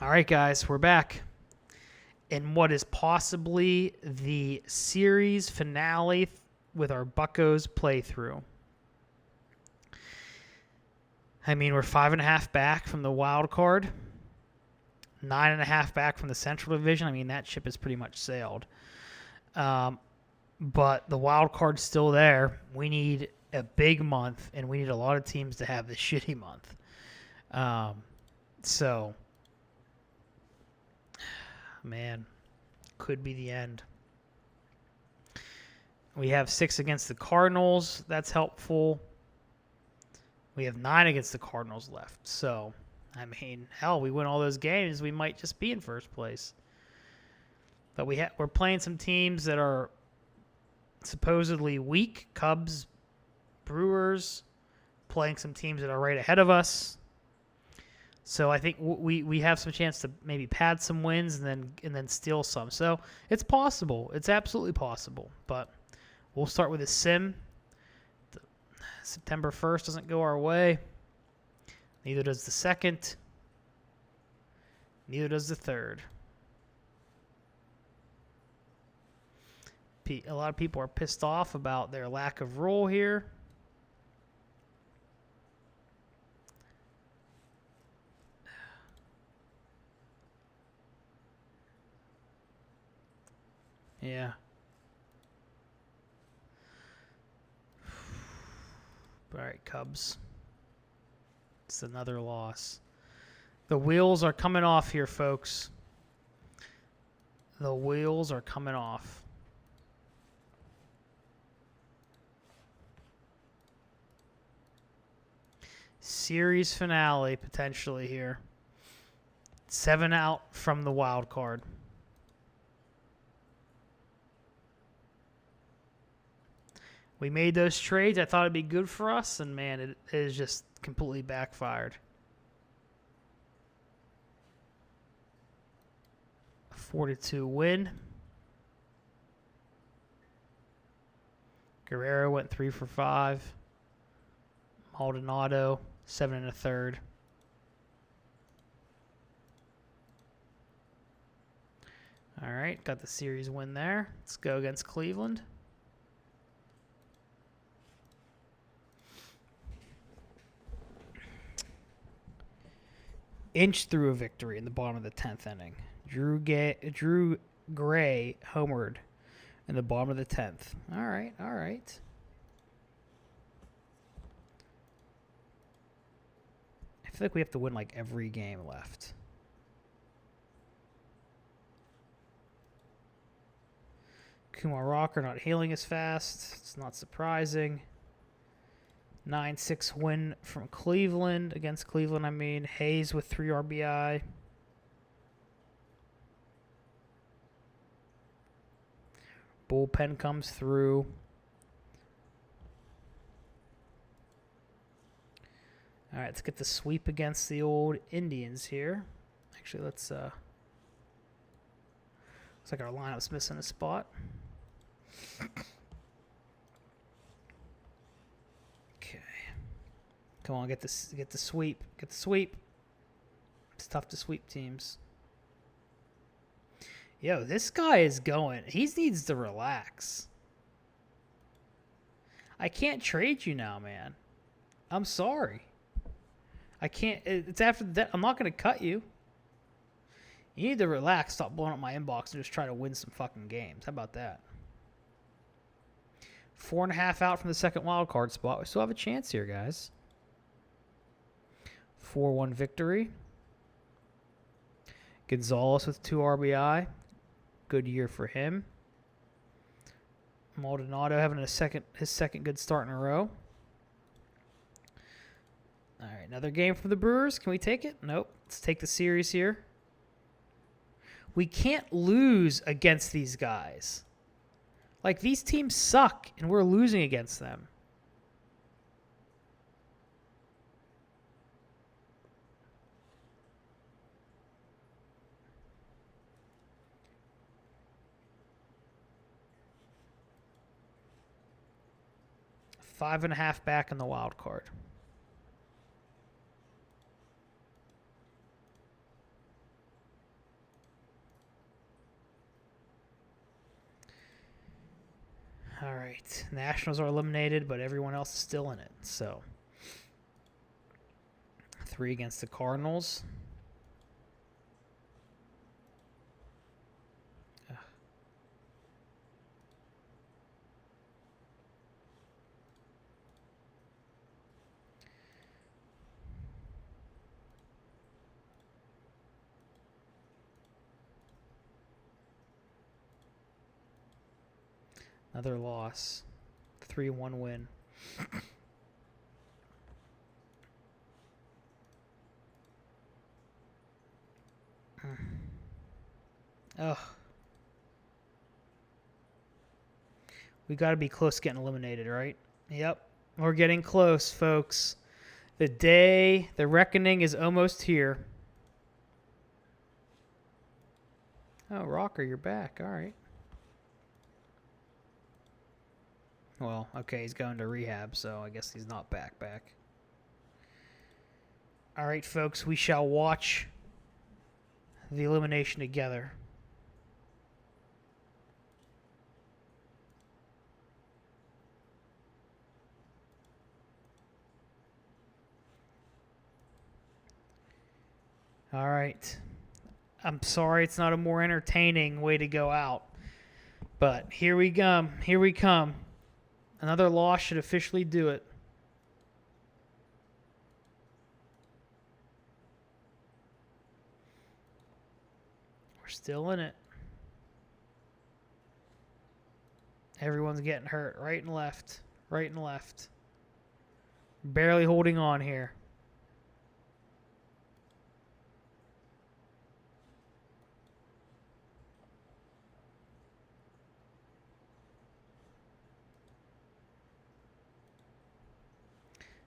All right, guys, we're back in what is possibly the series finale with our Buccos playthrough. I mean, we're 5.5 back from the wild card, 9.5 back from the Central Division. I mean, that ship has pretty much sailed. But the wild card's still there. We need a big month, and we need a lot of teams to have the shitty month. So, man, could be the end. We have 6 against the Cardinals. That's helpful. We have 9 against the Cardinals left. So, I mean, hell, we win all those games, we might just be in first place. But we're playing some teams that are supposedly weak. Cubs, Brewers, playing some teams that are right ahead of us. So I think we have some chance to maybe pad some wins and then steal some. So it's possible. It's absolutely possible. But we'll start with a sim. September 1st doesn't go our way. Neither does the 2nd. Neither does the 3rd. A lot of people are pissed off about their lack of roll here. Yeah. All right, Cubs. It's another loss. The wheels are coming off here, folks. The wheels are coming off. Series finale potentially here. 7 out from the wild card. We made those trades. I thought it'd be good for us, and man, it is just completely backfired. A 4-2 win. Guerrero went 3 for 5. Maldonado 7 1/3. All right, got the series win there. Let's go against Cleveland. Inch through a victory in the bottom of the 10th inning. Drew Gray homered in the bottom of the 10th. All right, all right. I feel like we have to win like every game left. Kumar Rocker not healing as fast. It's not surprising. 9-6 win from Cleveland. Against Cleveland, I mean. Hayes with 3 RBI. Bullpen comes through. All right, let's get the sweep against the old Indians here. Actually, let's... looks like our lineup's missing a spot. Come on, get the sweep. Get the sweep. It's tough to sweep teams. Yo, this guy is going. He needs to relax. I can't trade you now, man. I'm sorry. I can't. It's after that. I'm not going to cut you. You need to relax, stop blowing up my inbox, and just try to win some fucking games. How about that? 4.5 out from the second wild card spot. We still have a chance here, guys. 4-1 victory. Gonzalez with 2 RBI. Good year for him. Maldonado having his second good start in a row. All right, another game for the Brewers. Can we take it? Nope. Let's take the series here. We can't lose against these guys. Like, these teams suck, and we're losing against them. Five and a half back in the wild card. All right. Nationals are eliminated, but everyone else is still in it. So 3 against the Cardinals. Another loss. 3-1 win. Ugh. We got to be close to getting eliminated, right? Yep. We're getting close, folks. The reckoning is almost here. Oh, Rocker, you're back. All right. Well, okay, he's going to rehab, so I guess he's not back. All right, folks, we shall watch the elimination together. All right. I'm sorry it's not a more entertaining way to go out. But here we come. Here we come. Another loss should officially do it. We're still in it. Everyone's getting hurt right and left. Right and left. Barely holding on here.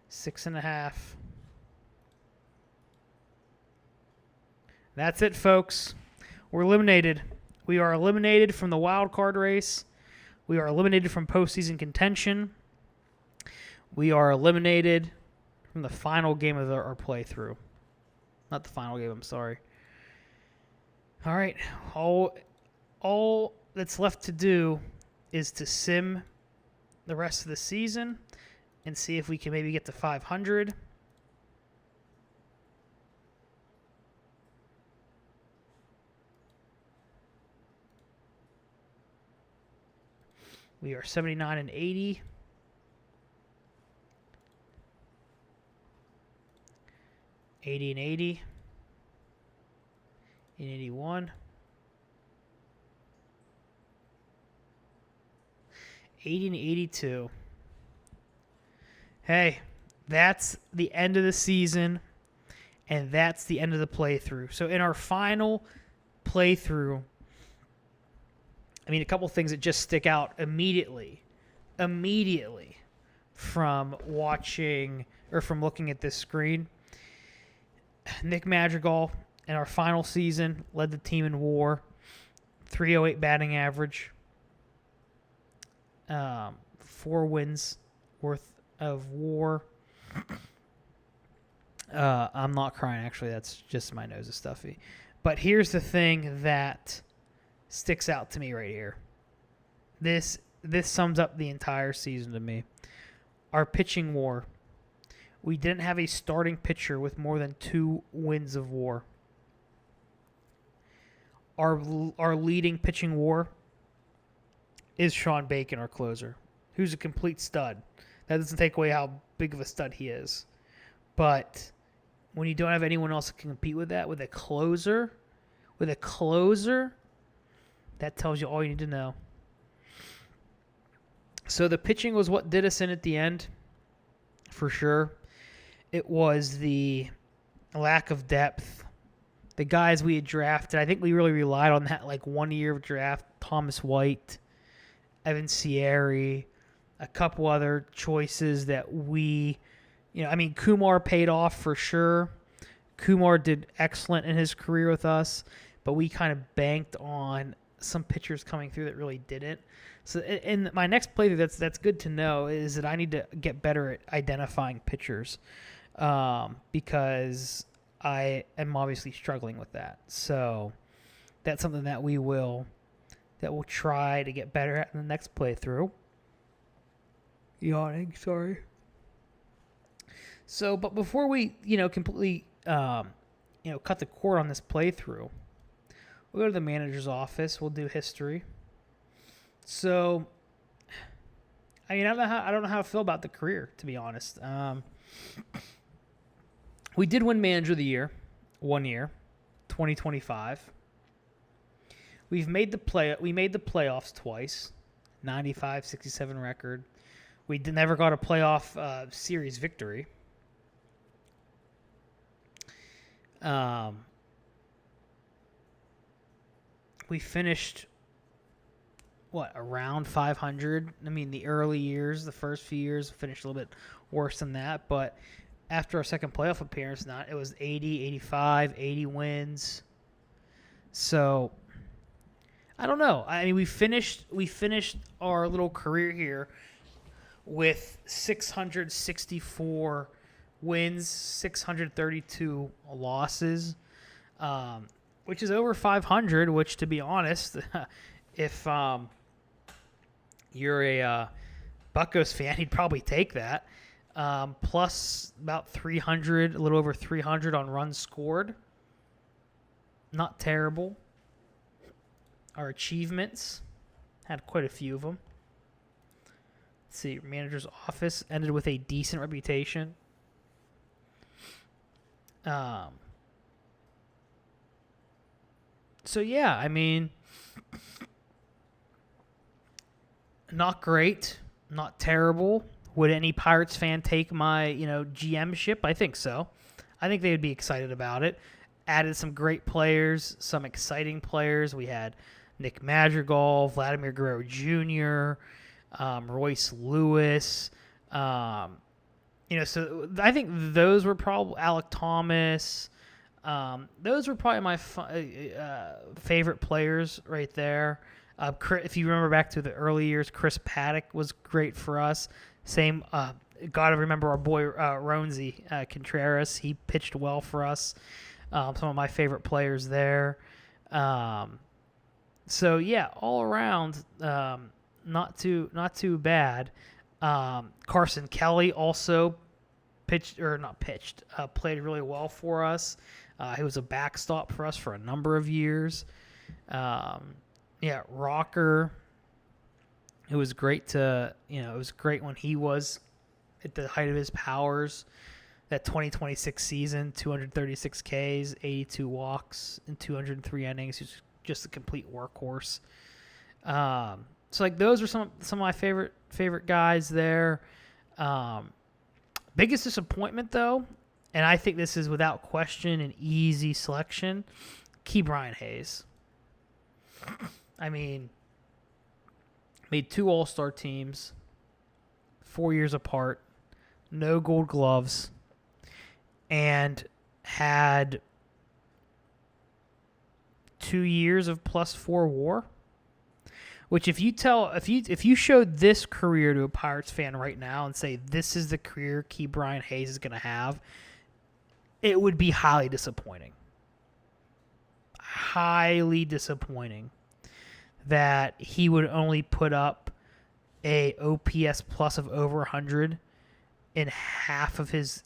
Six and a half. That's it, folks. We're eliminated. We are eliminated from the wild card race. We are eliminated from postseason contention. We are eliminated from the final game of our playthrough. Not the final game, I'm sorry. All right. All that's left to do is to sim the rest of the season and see if we can maybe get to 500. We are 79 and 80. 80 and 80. And 81. 80 and 82. Hey, that's the end of the season, and that's the end of the playthrough. So in our final playthrough, I mean, a couple things that just stick out immediately from watching or from looking at this screen. Nick Madrigal in our final season led the team in WAR, 308 batting average, 4 wins worth of WAR. I'm not crying, actually. That's just my nose is stuffy. But here's the thing that sticks out to me right here. This sums up the entire season to me. Our pitching WAR. We didn't have a starting pitcher with more than 2 wins of WAR. Our leading pitching WAR is Sean Bacon, our closer, who's a complete stud. That doesn't take away how big of a stud he is. But when you don't have anyone else that can compete with that, with a closer, that tells you all you need to know. So the pitching was what did us in at the end, for sure. It was the lack of depth. The guys we had drafted, I think we really relied on that like 1 year of draft. Thomas White, Evan Sierra, a couple other choices that Kumar paid off for sure. Kumar did excellent in his career with us, but we kind of banked on some pitchers coming through that really didn't. So in my next playthrough, that's good to know, is that I need to get better at identifying pitchers because I am obviously struggling with that. So that's something that we'll try to get better at in the next playthrough. Yawning, sorry. So, but before we, completely, cut the cord on this playthrough, we'll go to the manager's office. We'll do history. So, I don't know how I feel about the career, to be honest. We did win Manager of the Year 1 year, 2025. We made the playoffs twice, 95-67 record. We never got a playoff series victory. We finished around 500. I mean, the early years, the first few years, finished a little bit worse than that. But after our second playoff appearance, it was 80, 85, 80 wins. So I don't know. I mean, we finished our little career here with 664 wins, 632 losses, which is over 500. Which, to be honest, if you're a Buccos fan, he'd probably take that. Plus about 300, a little over 300 on runs scored. Not terrible. Our achievements, had quite a few of them. Let's see, manager's office ended with a decent reputation. So yeah, I mean, not great, not terrible. Would any Pirates fan take my, GM-ship? I think so. I think they would be excited about it. Added some great players, some exciting players. We had Nick Madrigal, Vladimir Guerrero Jr., Royce Lewis. So I think those were probably Alec Thomas. Those were probably my favorite players right there. If you remember back to the early years, Chris Paddock was great for us. Same, got to remember our boy Ronzi Contreras. He pitched well for us. Some of my favorite players there. So yeah, all around, not too bad. Carson Kelly also played really well for us. He was a backstop for us for a number of years. Rocker. It was great when he was at the height of his powers. That 2026 season, 236 Ks, 82 walks, and 203 innings. He was just a complete workhorse. So those are some of my favorite guys there. Biggest disappointment though, and I think this is without question an easy selection, Ke'Bryan Hayes. I mean, made 2 All-Star teams, 4 years apart, no Gold Gloves, and had 2 years of +4 WAR. Which, if you showed this career to a Pirates fan right now and say this is the career Ke'Bryan Hayes is going to have, it would be highly disappointing. Highly disappointing that he would only put up a OPS plus of over 100 in half of his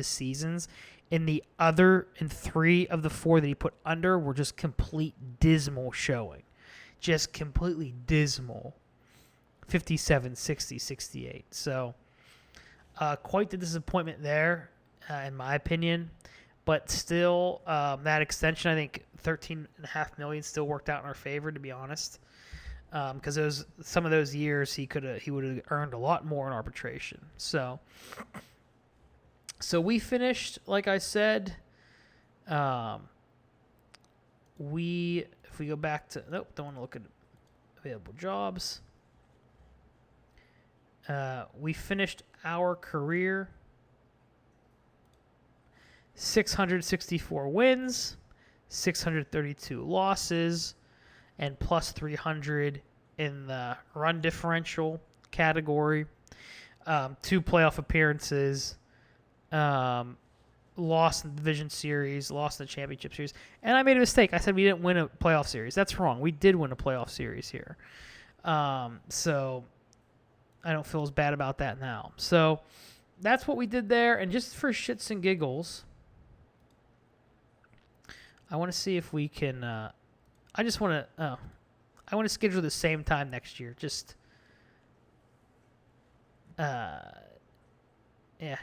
seasons. In 3 of the 4 that he put under were just complete dismal showing. Just completely dismal. 57, 60, 68. So, quite the disappointment there, in my opinion. But still, that extension, I think $13.5 million still worked out in our favor, to be honest. Because some of those years he would have earned a lot more in arbitration. So we finished, like I said, if we go back to, don't want to look at available jobs. We finished our career 664 wins, 632 losses, and plus 300 in the run differential category. 2 playoff appearances, lost in the division series, lost in the championship series. And I made a mistake. I said we didn't win a playoff series. That's wrong. We did win a playoff series here. I don't feel as bad about that now. So that's what we did there. And just for shits and giggles, I want to see if we can. I just want to. I want to schedule the same time next year. Just.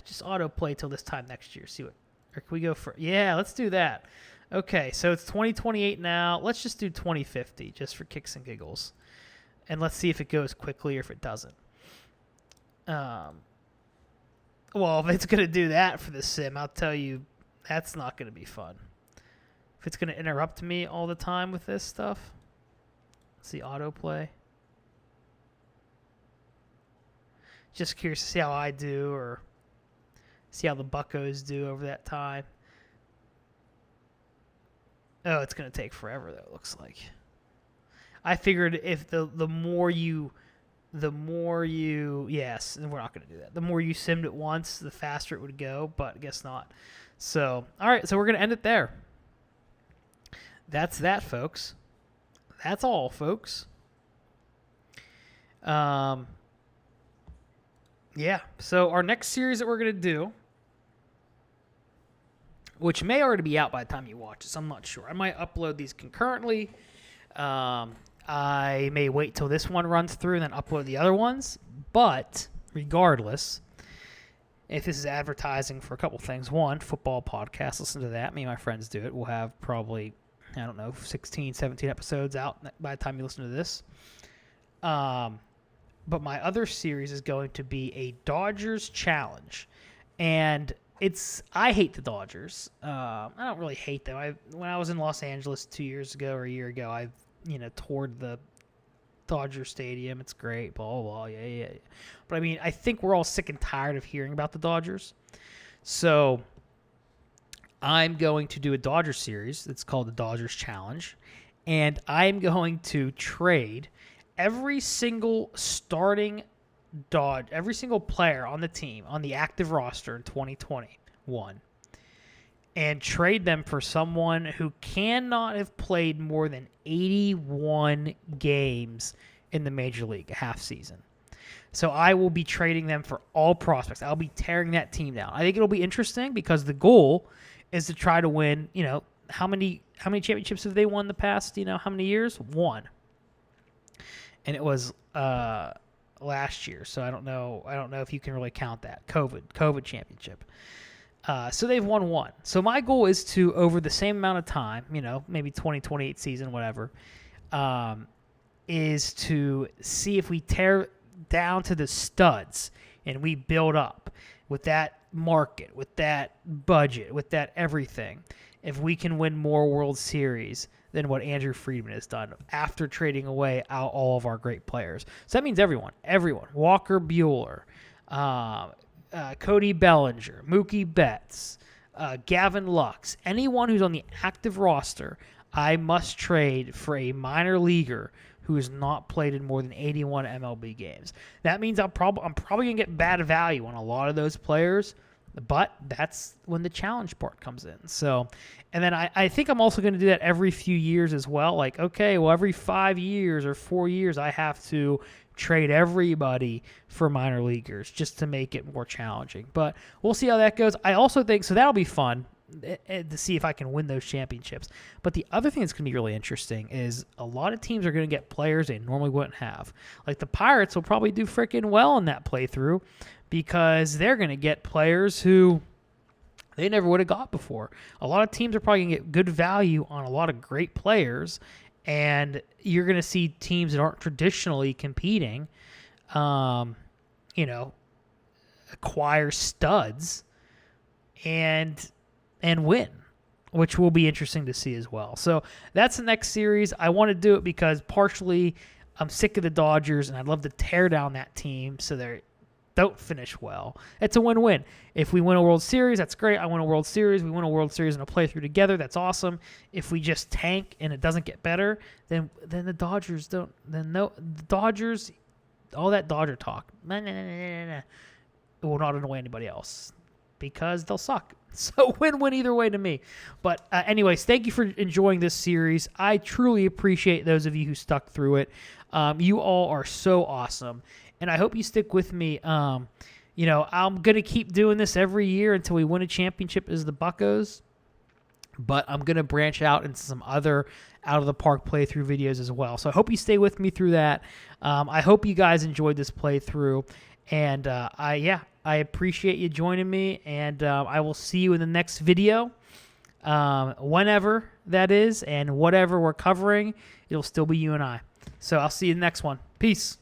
Just autoplay till this time next year. See what. Or can we go for? Yeah, let's do that. Okay, so it's 2028 now. Let's just do 2050 just for kicks and giggles. And let's see if it goes quickly or if it doesn't. Well, if it's going to do that for the sim, I'll tell you that's not going to be fun. If it's going to interrupt me all the time with this stuff. Let's see, autoplay. Just curious to see how I do or see how the buckos do over that time. Oh, it's going to take forever, though, it looks like. I figured if the more you, yes, and we're not going to do that. The more you simmed it once, the faster it would go, but I guess not. So, all right, so we're going to end it there. That's that, folks. That's all, folks. Yeah, so our next series that we're going to do, which may already be out by the time you watch this, I'm not sure. I might upload these concurrently. I may wait till this one runs through and then upload the other ones. But regardless, if this is advertising for a couple things, one, football podcast, listen to that. Me and my friends do it. We'll have probably, 16, 17 episodes out by the time you listen to this. But my other series is going to be a Dodgers challenge. And I hate the Dodgers. I don't really hate them. When I was in Los Angeles 2 years ago or a year ago, I toured the Dodger Stadium. It's great, blah, blah, blah, yeah. But, I think we're all sick and tired of hearing about the Dodgers. So I'm going to do a Dodger series. It's called the Dodgers Challenge. And I'm going to trade every single every single player on the team, on the active roster in 2021, and trade them for someone who cannot have played more than 81 games in the Major League, a half season. So I will be trading them for all prospects. I'll be tearing that team down. I think it'll be interesting because the goal is to try to win, how many championships have they won the past, how many years? One. And it was last year, so I don't know if you can really count that. COVID championship. So they've won one. So my goal is to, over the same amount of time, maybe 2028 season, whatever, is to see if we tear down to the studs and we build up with that market, with that budget, with that everything. If we can win more World Series than what Andrew Friedman has done after trading away all of our great players. So that means everyone. Walker Buehler, Cody Bellinger, Mookie Betts, Gavin Lux, anyone who's on the active roster, I must trade for a minor leaguer who has not played in more than 81 MLB games. That means I'm probably going to get bad value on a lot of those players, but that's when the challenge part comes in. So, and then I think I'm also going to do that every few years as well. Like, okay, well, every 5 years or 4 years, I have to trade everybody for minor leaguers just to make it more challenging. But we'll see how that goes. I also think, so that'll be fun to see if I can win those championships. But the other thing that's going to be really interesting is a lot of teams are going to get players they normally wouldn't have. Like the Pirates will probably do freaking well in that playthrough because they're going to get players who they never would have got before. A lot of teams are probably going to get good value on a lot of great players, and you're going to see teams that aren't traditionally competing, acquire studs and win, which will be interesting to see as well. So that's the next series. I want to do it because partially I'm sick of the Dodgers, and I'd love to tear down that team so they don't finish well. It's a win-win. If we win a World Series, that's great. I win a World Series. We win a World Series and a playthrough together. That's awesome. If we just tank and it doesn't get better, then the Dodgers don't. Then no, the Dodgers, all that Dodger talk, it will not annoy anybody else because they'll suck. So win-win either way to me. But anyways, thank you for enjoying this series. I truly appreciate those of you who stuck through it. You all are so awesome. and I hope you stick with me. You know, I'm going to keep doing this every year until we win a championship as the Buccos, but I'm going to branch out into some other out-of-the-park playthrough videos as well. So I hope you stay with me through that. I hope you guys enjoyed this playthrough, and I appreciate you joining me, and I will see you in the next video. Whenever that is, and whatever we're covering, it'll still be you and I. So I'll see you in the next one. Peace.